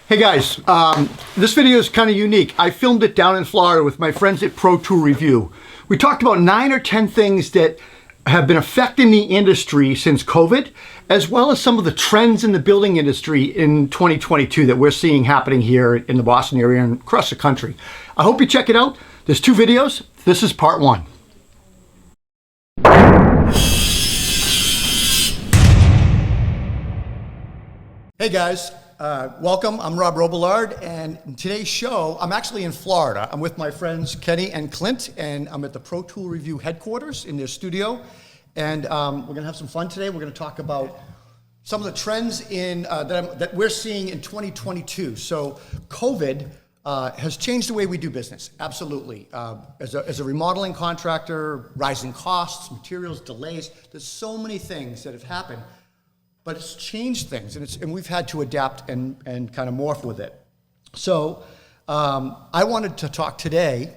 Hey guys, this video is kind of unique. I filmed it down in Florida with my friends at ProToolReview. We talked about 9 or 10 things that have been affecting the industry since COVID, as well as some of the trends in the building industry in 2022 that we're seeing happening here in the Boston area and across the country. I hope you check it out. There's 2 videos. This is part 1. Hey guys. Welcome, I'm Rob Robillard, and in today's show, I'm actually in Florida. I'm with my friends Kenny and Clint, and I'm at the ProToolReview headquarters in their studio, and we're gonna have some fun today. We're gonna talk about some of the trends that we're seeing in 2022. So COVID has changed the way we do business, absolutely. As a remodeling contractor, rising costs, materials, delays, there's so many things that have happened. But it's changed things, and we've had to adapt and kind of morph with it. So I wanted to talk today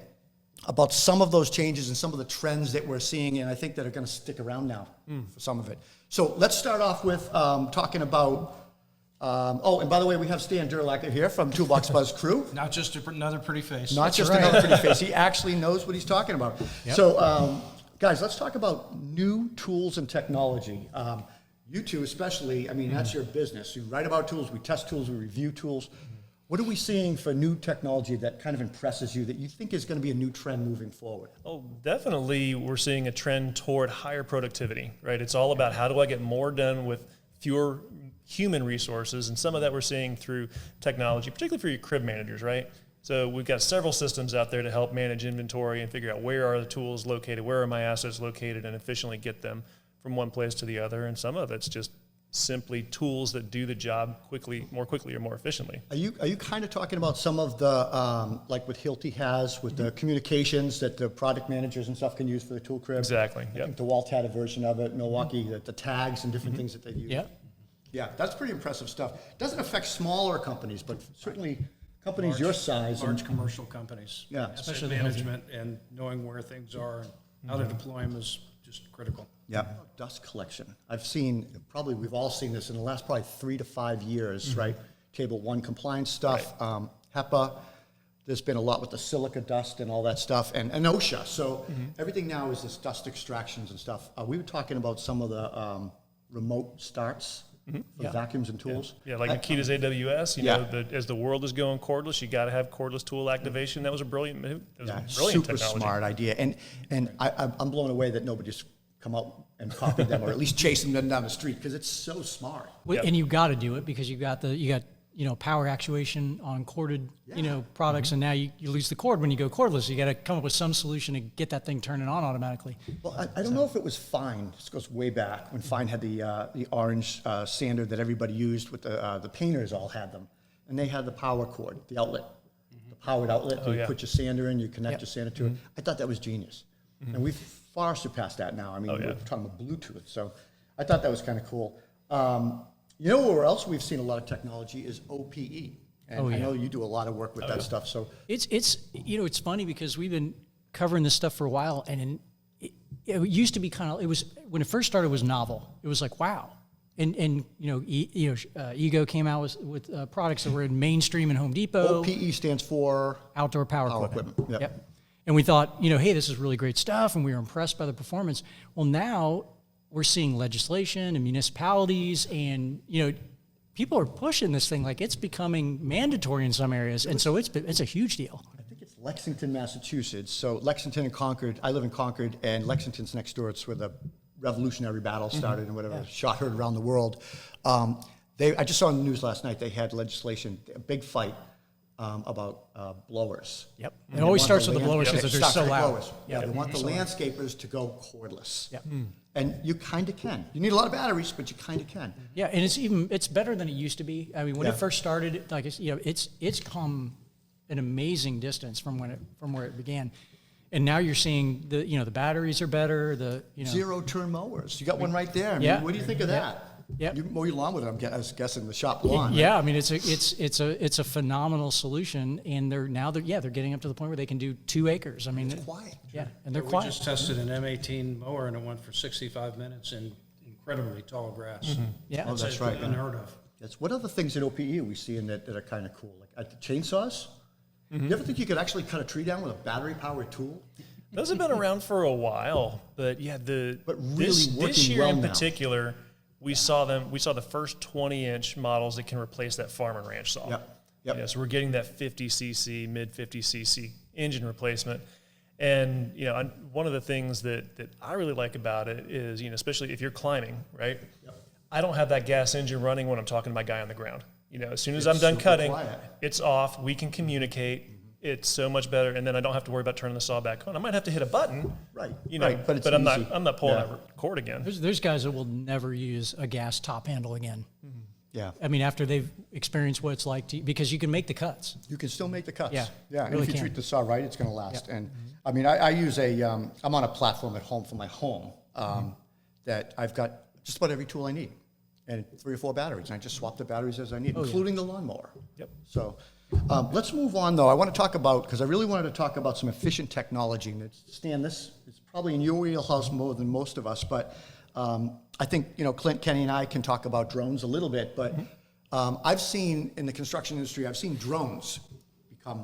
about some of those changes and some of the trends that we're seeing, and I think that are going to stick around now for some of it. So let's start off with talking about, oh, and by the way, we have Stan Durlacher here from Toolbox Buzz Crew. Not just another pretty face. Not just another pretty face. He actually knows what he's talking about. Yep. So guys, let's talk about new tools and technology. You two especially, I mean, that's your business. You write about tools, we test tools, we review tools. What are we seeing for new technology that kind of impresses you that you think is going to be a new trend moving forward? Oh, definitely we're seeing a trend toward higher productivity, right? It's all about how do I get more done with fewer human resources, and some of that we're seeing through technology, particularly for your crib managers, right? So we've got several systems out there to help manage inventory and figure out where are the tools located, where are my assets located, and efficiently get them from one place to the other, and some of it's just simply tools that do the job more quickly or more efficiently. Are you kind of talking about some of the, like what Hilti has with the communications that the product managers and stuff can use for the tool crib? Exactly, I think DeWalt had a version of it, Milwaukee, the tags and different things that they use. Yeah. Yeah, that's pretty impressive stuff. Doesn't affect smaller companies, but certainly companies your size. Large commercial companies. Yeah. Especially management and knowing where things are and how to deploy them is just critical. Yeah, dust collection. I've seen, probably we've all seen this in the last probably 3 to 5 years, right? Table 1 compliance stuff, right. HEPA. There's been a lot with the silica dust and all that stuff, and OSHA. So everything now is this dust extractions and stuff. We were talking about some of the remote starts for vacuums and tools. Yeah, like Nikita's AWS, you know, as the world is going cordless, you got to have cordless tool activation. That was a brilliant move. It was a brilliant super technology. Smart idea. And I'm blown away that nobody's come out and copied them, or at least chasing them down the street, because it's so smart. Well, and you got to do it because you got power actuation on corded products, and now you lose the cord when you go cordless. You got to come up with some solution to get that thing turning on automatically. Well, I don't know if it was Fine. This goes way back when Fine had the orange sander that everybody used. With the painters all had them, and they had the power cord, the outlet, the powered outlet. You put your sander in, you connect your sander to it. I thought that was genius, and we've far surpassed that now. I mean, we're talking about Bluetooth, so I thought that was kind of cool. You know where else we've seen a lot of technology is OPE, and I know you do a lot of work with that stuff. So it's funny because we've been covering this stuff for a while, and it used to be when it first started, it was novel. It was like, wow. And Ego came out with products that were in mainstream and Home Depot. OPE stands for outdoor power equipment. Yep. And we thought, hey, this is really great stuff, and we were impressed by the performance. Well, now we're seeing legislation and municipalities, and people are pushing this thing like it's becoming mandatory in some areas, and so it's a huge deal. I think it's Lexington, Massachusetts. So Lexington and Concord. I live in Concord, and Lexington's next door. It's where the Revolutionary Battle started, and whatever shot heard around the world. I just saw in the news last night they had legislation, a big fight. About blowers. Yep. It always starts with the blowers because they're so loud. Yeah, they want the landscapers to go cordless. Yep. And you kind of can. You need a lot of batteries, but you kind of can. Yeah, and it's better than it used to be. I mean, when it first started, it's come an amazing distance from where it began. And now you're seeing the batteries are better. Zero turn mowers. You got one right there. I mean, what do you think of that? Yep. You mow your lawn with it, I was guessing, the shop lawn. Yeah, right? I mean, it's a phenomenal solution, and they're getting up to the point where they can do 2 acres. I mean, it's quiet. Yeah, and they're we quiet. We just tested an M18 mower, and it went for 65 minutes in incredibly tall grass. Yeah, that's right. Unheard of. Yes. What other things at OPE are we seeing that are kind of cool? Like at the chainsaws? Do you ever think you could actually cut a tree down with a battery-powered tool? Those have been around for a while, but yeah, But really this working year well in now. particular, we saw the first 20-inch models that can replace that farm and ranch saw. Yep. Yep. You know, so we're getting that 50cc, mid 50cc engine replacement. And one of the things that I really like about it is, especially if you're climbing, right? Yep. I don't have that gas engine running when I'm talking to my guy on the ground. As soon as I'm done super cutting, quiet. it's off. We can communicate. It's so much better, and then I don't have to worry about turning the saw back on. I might have to hit a button, Right. right, But it's I'm easy. not pulling Yeah. that cord again. There's guys that will never use a gas top handle again. Yeah. I mean, after they've experienced what it's like because you can make the cuts. You can still make the cuts. Yeah, Yeah. And really if you can. treat the saw right, it's going to last. And I mean, I use I'm on a platform at home for my home that I've got just about every tool I need and 3 or 4 batteries. And I just swap the batteries as I need, including the lawnmower. Yep. So let's move on, though. I want to talk about, because I really wanted to talk about some efficient technology. And Stan, this is probably in your wheelhouse more than most of us, but I think, Clint, Kenny, and I can talk about drones a little bit, but I've seen in the construction industry, I've seen drones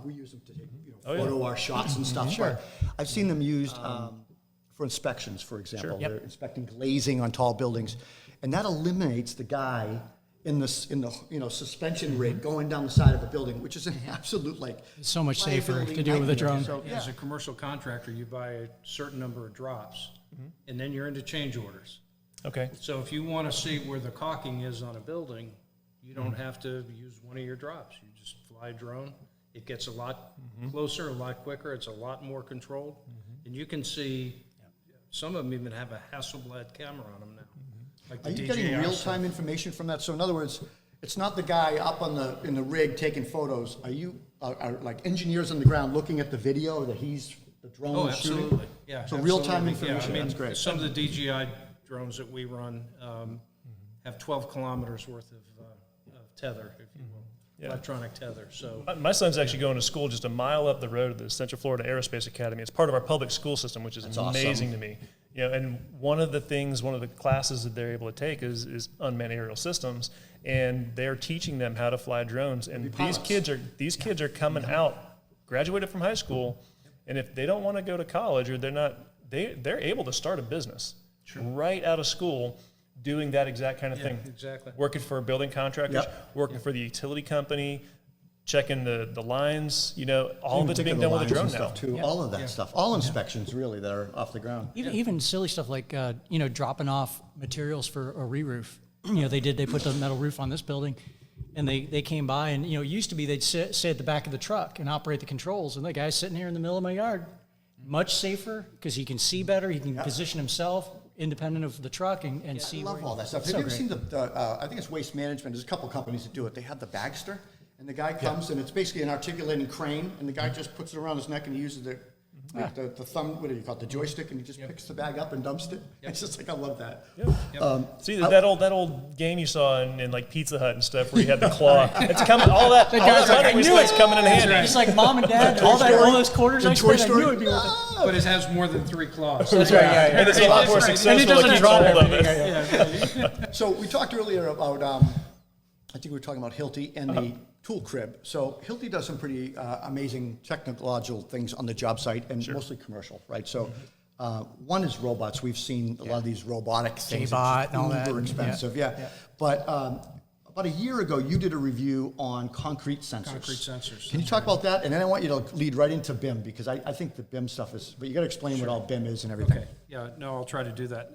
we use them to take, photo our shots and stuff. Sure. But I've seen them used for inspections, for example. Sure. Yep. They're inspecting glazing on tall buildings, and that eliminates the guy in the suspension rig going down the side of a building, which is an absolute It's so much safer liability to do it with a nightmare. drone. So, yeah. As a commercial contractor, you buy a certain number of drops, and then you're into change orders. Okay. So if you want to see where the caulking is on a building, you don't have to use one of your drops. You just fly a drone. It gets a lot closer, a lot quicker. It's a lot more controlled. And you can see, some of them even have a Hasselblad camera on them now. Like the Are you DJI getting stuff. real-time information from that? So in other words, it's not the guy up in the rig taking photos. Are you are like engineers on the ground looking at the video that the drone Oh, is shooting? absolutely. Yeah. So real-time absolutely. information, Yeah, I mean, that's great. some of the DJI drones that we run have 12 kilometers worth of tether, if you will, electronic tether. So My son's actually going to school just a mile up the road at the Central Florida Aerospace Academy. It's part of our public school system, which is amazing to me. And one of the classes that they're able to take is unmanned aerial systems, and they're teaching them how to fly drones. And these kids are coming out, graduated from high school, and if they don't want to go to college or they're able to start a business right out of school, doing that exact kind of thing. exactly. Working for building contractors, working for the utility company, checking the lines, all of it's being done with a drone now. Too. All of that stuff. All inspections really that are off the ground. Even silly stuff like dropping off materials for a re-roof. They put the metal roof on this building, and they came by, and it used to be they'd sit at the back of the truck and operate the controls, and the guy's sitting here in the middle of my yard, much safer because he can see better, he can position himself independent of the truck and see. I love all that stuff. Have So you ever great. seen I think it's Waste Management. There's a couple companies that do it. They have the Bagster, and the guy comes, and it's basically an articulating crane, and the guy just puts it around his neck, and he uses the thumb, what do you call it, the joystick, and he just picks the bag up and dumps it. It's just like, I love that. See that old game you saw in like Pizza Hut and stuff where you had the claw. It's coming. All that guy's like, money I knew was it. coming in handy. It's like mom and dad, all those quarters I spent, I knew it'd be worth it. But it has more than 3 claws. That's right, yeah. And it's a lot more And it successful. doesn't It keeps drop hold of everything. it. So we talked earlier about, I think we were talking about Hilti and the tool crib. So Hilti does some pretty amazing technological things on the job site and mostly commercial, right? So one is robots. We've seen a lot of these robotic things. J-bot and all that. Uber expensive, yeah. But about a year ago, you did a review on concrete sensors. Concrete sensors. Can you talk about that? And then I want you to lead right into BIM, because I think the BIM stuff is, but you got to explain what all BIM is and everything. Okay, yeah, no, I'll try to do that.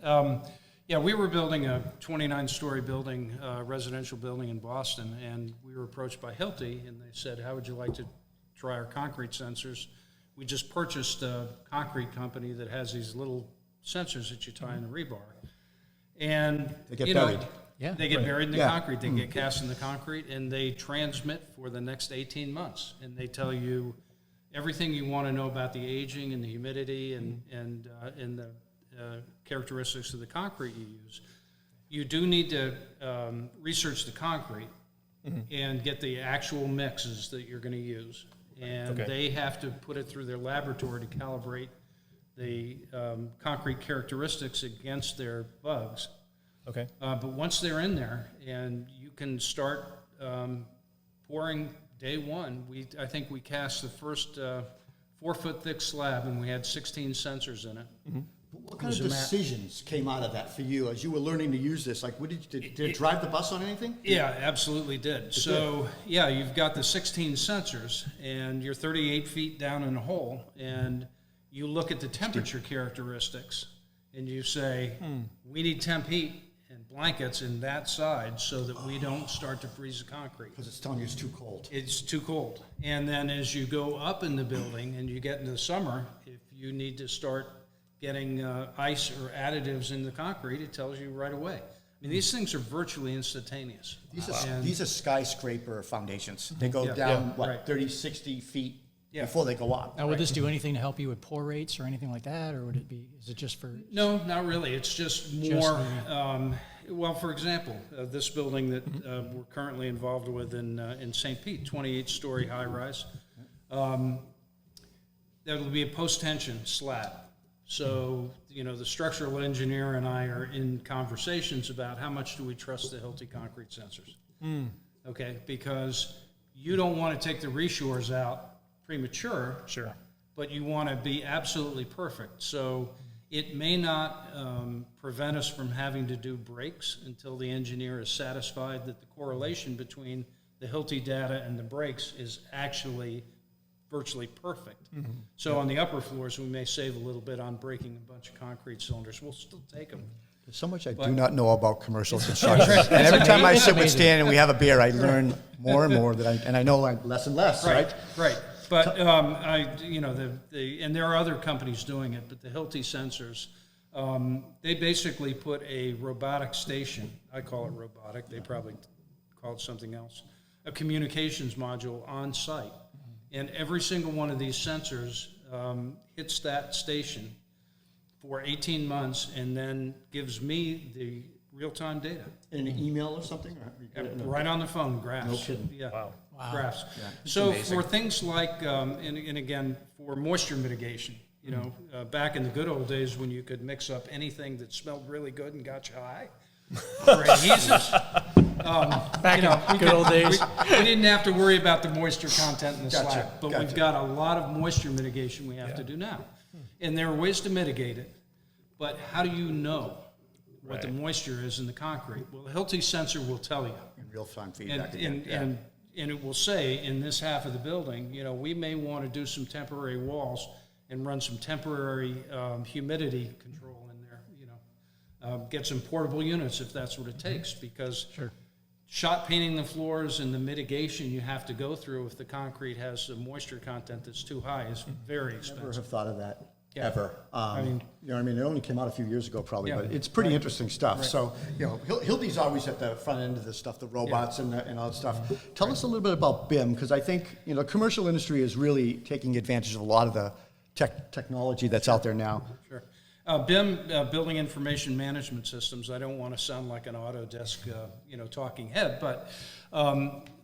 We were building a 29-story building, residential building in Boston, and we were approached by Hilti, and they said, how would you like to try our concrete sensors? We just purchased a concrete company that has these little sensors that you tie in the rebar. And, They get buried. They get buried in the Yeah. concrete, they get cast in the concrete, and they transmit for the next 18 months. And they tell you everything you want to know about the aging and the humidity and the characteristics of the concrete you use. You do need to research the concrete and get the actual mixes that you're going to use. And they have to put it through their laboratory to calibrate the concrete characteristics against their bugs. Okay. But once they're in there and you can start pouring day one. I think we cast the first 4-foot thick slab, and we had 16 sensors in it. What kind of decisions came out of that for you as you were learning to use this? Like, what did it drive the bus on anything? Yeah, absolutely did. So, yeah, you've got the 16 sensors, and you're 38 feet down in a hole, and you look at the temperature characteristics, and you say, we need temp heat and blankets in that side so that we don't start to freeze the concrete. Because it's telling you it's too cold. It's too cold. And then as you go up in the building and you get into the summer, if you need to start getting ice or additives in the concrete, it tells you right away. I mean, these things are virtually instantaneous. These are skyscraper foundations. They go down, 30, 60 feet before they go up. Now, would this do anything to help you with pour rates or anything like that, or would it be? Is it just for? No, not really. It's just more. Well, for example, this building that we're currently involved with in St. Pete, 28-story high-rise, there will be a post-tension slab. So, the structural engineer and I are in conversations about how much do we trust the Hilti concrete sensors. Okay, because you don't want to take the reshores out premature, Sure. but you want to be absolutely perfect. So it may not prevent us from having to do breaks until the engineer is satisfied that the correlation between the Hilti data and the breaks is actually virtually perfect. So on the upper floors, we may save a little bit on breaking a bunch of concrete cylinders. We'll still take them. There's so much I do not know about commercial construction. And every time I sit with Stan and we have a beer, I learn more and more and I know less and less, right? Right. But and there are other companies doing it, but the Hilti sensors, they basically put a robotic station. I call it robotic. They probably call it something else. A communications module on site. And every single one of these sensors hits that station for 18 months and then gives me the real-time data. In an email or something? Right on the phone, graphs. No kidding. Yeah. Wow. Graphs. Yeah. So Amazing. for things like, and again, for moisture mitigation, back in the good old days when you could mix up anything that smelled really good and got you high, for adhesives. Back in good old days. We didn't have to worry about the moisture content in the Gotcha, slab, but gotcha. we've got a lot of moisture mitigation we have to do now. And there are ways to mitigate it, but how do you know what the moisture is in the concrete? Well, the Hilti sensor will tell you. In real-time feedback. And it will say in this half of the building, we may want to do some temporary walls and run some temporary humidity control in there, get some portable units if that's what it takes, because shot painting the floors and the mitigation you have to go through if the concrete has a moisture content that's too high is very Never expensive. have thought of that. Yeah. Ever. It only came out a few years ago probably, Yeah. but it's pretty interesting stuff. So, Hilti's always at the front end of this stuff, the robots and all that stuff. Tell us a little bit about BIM, because I think, the commercial industry is really taking advantage of a lot of the technology that's out there now. Sure. BIM, Building Information Management Systems, I don't want to sound like an Autodesk, talking head, but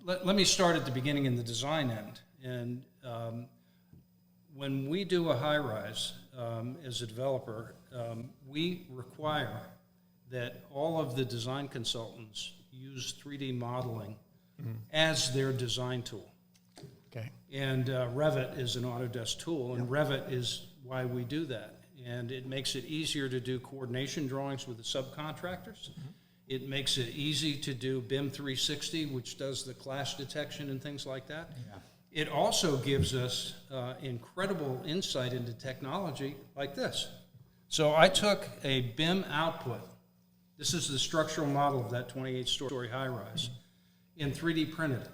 let me start at the beginning in the design end. And when we do a high-rise as a developer, we require that all of the design consultants use 3D modeling as their design tool. Okay. And Revit is an Autodesk tool, and Revit is why we do that. And it makes it easier to do coordination drawings with the subcontractors. It makes it easy to do BIM 360, which does the clash detection and things like that. Yeah. It also gives us incredible insight into technology like this. So I took a BIM output. This is the structural model of that 28-story high-rise, and 3D printed it.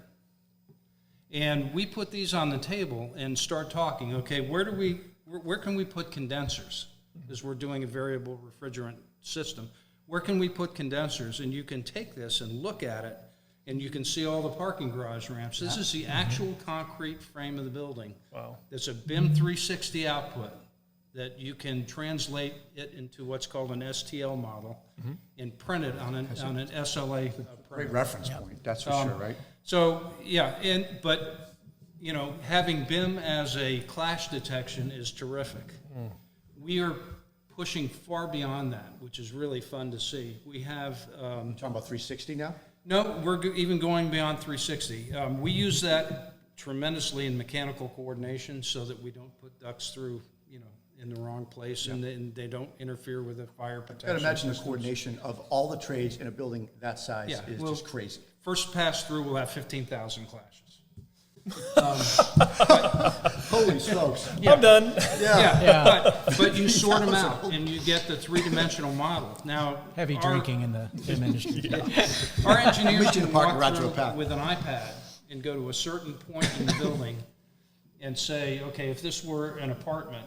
And we put these on the table and start talking, okay, where can we put condensers? Because we're doing a variable refrigerant system. Where can we put condensers? And you can take this and look at it, and you can see all the parking garage ramps. This is the actual concrete frame of the building. Wow. That's a BIM 360 output that you can translate it into what's called an STL model and print it on an SLA printer. Great reference point, that's for sure, right? So, but having BIM as a clash detection is terrific. We are pushing far beyond that, which is really fun to see. We have... You're talking about 360 now? No, we're even going beyond 360. We use that tremendously in mechanical coordination so that we don't put ducts through, in the wrong place and they don't interfere with the fire protection. I gotta imagine the systems. coordination of all the trades in a building that size is well, just crazy. First pass through, we'll have 15,000 clashes. Holy smokes. I'm done. Yeah. But you sort them out and you get the three-dimensional model. Now, Heavy drinking in the film industry. our engineers Meet you in can the parking walk garage through with a pack. with an iPad and go to a certain point in the building and say, okay, if this were an apartment,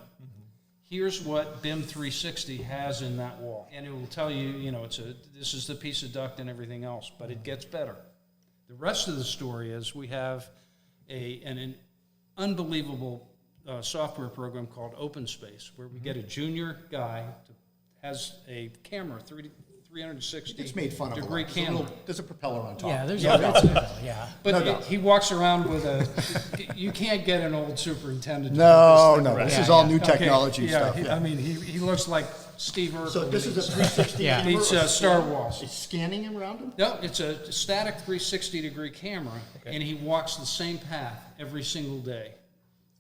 here's what BIM 360 has in that wall. And it will tell you, this is the piece of duct and everything else, but it gets better. The rest of the story is we have an unbelievable software program called OpenSpace, where we get a junior guy has a camera, 360 It's made fun of. degree There's a camera. there's a propeller on top. Yeah, there's No a doubt. yeah. But No doubt. he walks around with you can't get an old superintendent to No, put this thing no, around. this is all new Okay, technology stuff. I mean, he looks like Steve Urkel. So this is a 360 Yeah. camera? Meets, or Star scan- Wars. It's scanning around him? No, it's a static 360-degree camera, and he walks the same path every single day.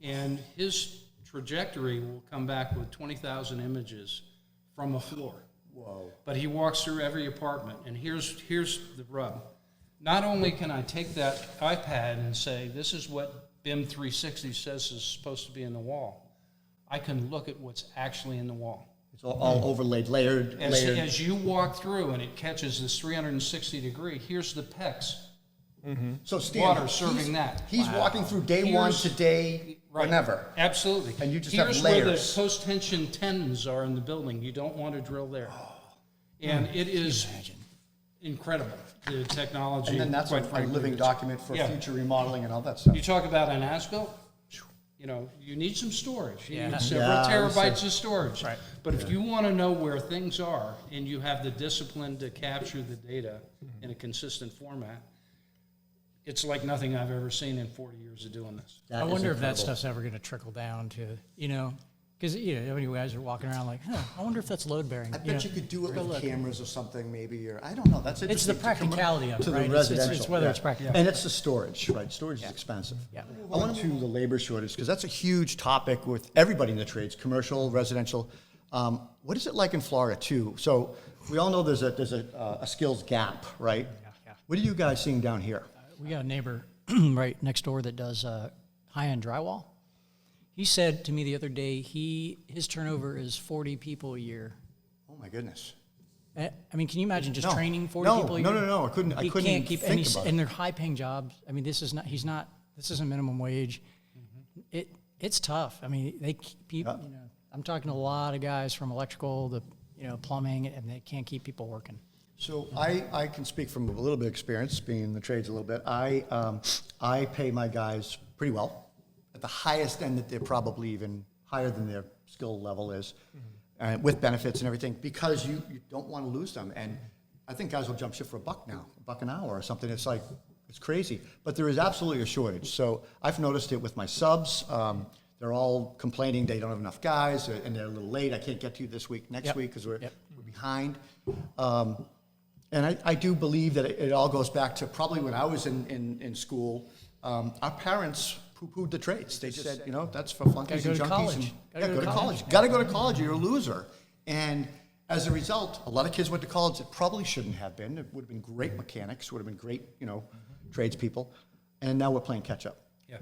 And his trajectory will come back with 20,000 images from a floor. Whoa. But he walks through every apartment, and here's the rub. Not only can I take that iPad and say, this is what BIM 360 says is supposed to be in the wall, I can look at what's actually in the wall. It's all overlaid, layered. As you walk through and it catches this 360 degree, here's the PEX. So Stan, Water serving that. He's walking through day one to day Right. whenever. Absolutely. And you just have Here's layers. where the post-tension tendons are in the building. You don't want to drill there. And it is incredible, the technology. And then that's quite a frankly, living that's- document for Yeah. future remodeling and all that stuff. You talk about an as-built, you need some storage. You Yeah. need several Yeah, terabytes of storage. Right. But if you want to know where things are and you have the discipline to capture the data in a consistent format, it's like nothing I've ever seen in 40 years of doing this. That I is wonder if that incredible. stuff's ever going to trickle down to, because, how many guys are walking around like, I wonder if that's load bearing. I bet you could do it go with look. cameras or something maybe, or I don't know. That's It's the interesting. practicality of it, to the right? residential. It's whether yeah. it's practical. And it's the storage, right? Storage is expensive. Yeah. I want to the labor shortage because that's a huge topic with everybody in the trades, commercial, residential. What is it like in Florida too? So we all know there's a skills gap, right? Yeah. What are you guys seeing down here? We got a neighbor right next door that does high-end drywall. He said to me the other day his turnover is 40 people a year. Oh my goodness. I mean, can you imagine just No. training 40 No, people a no, year? no, no. I couldn't He even can't keep, think about it. and they're high-paying jobs. I mean, this isn't minimum wage. It's tough. I mean, they keep people. Yeah. I'm talking to a lot of guys from electrical to plumbing, and they can't keep people working. So I can speak from a little bit of experience, being in the trades a little bit. I pay my guys pretty well, at the highest end that they're probably even higher than their skill level is, with benefits and everything, because you don't want to lose them. And I think guys will jump ship for $1 now, $1 an hour or something. It's like, it's crazy. But there is absolutely a shortage. So I've noticed it with my subs. They're all complaining they don't have enough guys, and they're a little late. I can't get to you this week, next Yep. week, because we're Yep. behind. And I do believe that it all goes back to probably when I was in school, our parents poo-pooed the trades. They just said, that's for flunkies Gotta and go to junkies. college. Yeah, go to college. Got to go to college, or you're a loser. And as a result, a lot of kids went to college that probably shouldn't have been. It would have been great mechanics, would have been great, tradespeople. And now we're playing catch up. Yeah,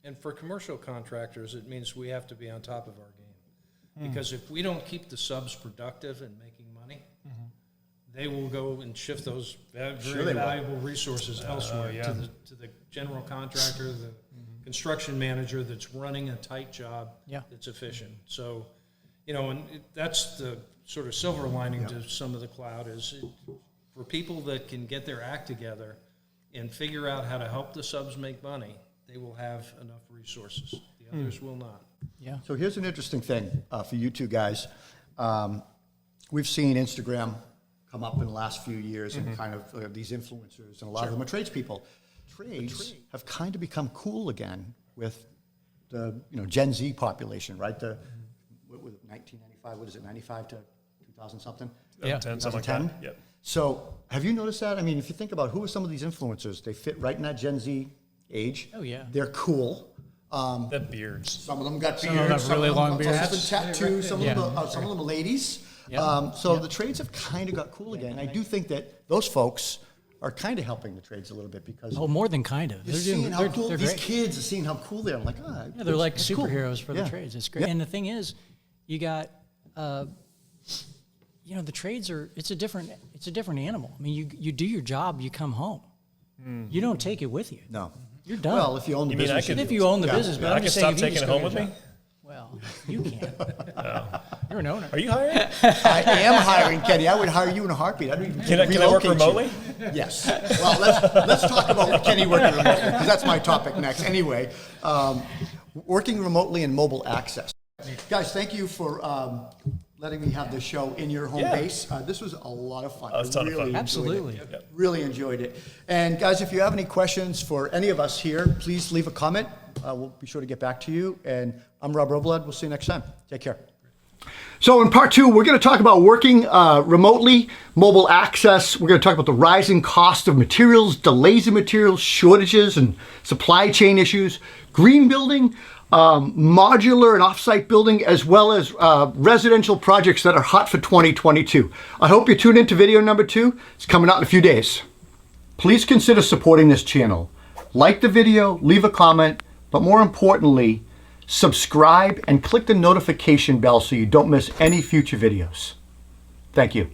and for commercial contractors, it means we have to be on top of our game. Because if we don't keep the subs productive and making money, they will go and shift those very Sure they will. valuable resources elsewhere yeah. to the general contractor, the construction manager that's running a tight job Yeah. that's efficient. So, that's the sort of silver lining to some of the cloud is for people that can get their act together and figure out how to help the subs make money, they will have enough resources. The others will not. Yeah. So here's an interesting thing for you two guys. We've seen Instagram come up in the last few years and kind of these influencers, and a lot of them are tradespeople. Trades have kind of become cool again with the Gen Z population, right? What was it, 1995? What is it, 95 to 2000 something? Yeah. 10, something like that. 2010? Yep. So have you noticed that? I mean, if you think about who are some of these influencers, they fit right in that Gen Z age. Oh, yeah. They're cool. The beards. Some of them got Some of them beards. have really long beards. Some of them tattoos. Some of them are ladies. Yeah. So the trades have kind of got cool again. I do think that those folks are kind of helping the trades a little bit because Oh, more than kind of. you're seeing how cool they're these great. kids are seeing how cool they are. I'm like, Yeah, they're like it's cool. superheroes for Yeah. the trades. It's great. Yeah. And the thing is, you got, the trades are. It's a different animal. I mean, you do your job, you come home. You don't take it with you. No. You're done. Well, if you own the You mean I business, could- if you own the Yeah. business, but I I'm can just stop saying, if you taking just it go home to with your me? job- Well, you can't. You're an owner. Are you hiring? I am hiring Kenny. I would hire you in a heartbeat. I don't even Can I work relocate you. remotely? Yes. Well, let's talk about Kenny working remotely because that's my topic next. Anyway, working remotely and mobile access. Guys, thank you for letting me have this show in your home Yeah. base. This was a lot of fun. That was a ton of fun. enjoyed it. Absolutely. Really enjoyed it. And guys, if you have any questions for any of us here, please leave a comment. We'll be sure to get back to you. And I'm Rob Robelard. We'll see you next time. Take care. So in part 2, we're going to talk about working remotely, mobile access. We're going to talk about the rising cost of materials, delays in materials, shortages and supply chain issues, green building, modular and offsite building, as well as residential projects that are hot for 2022. I hope you tune into video number 2. It's coming out in a few days. Please consider supporting this channel. Like the video, leave a comment, but more importantly, subscribe and click the notification bell so you don't miss any future videos. Thank you.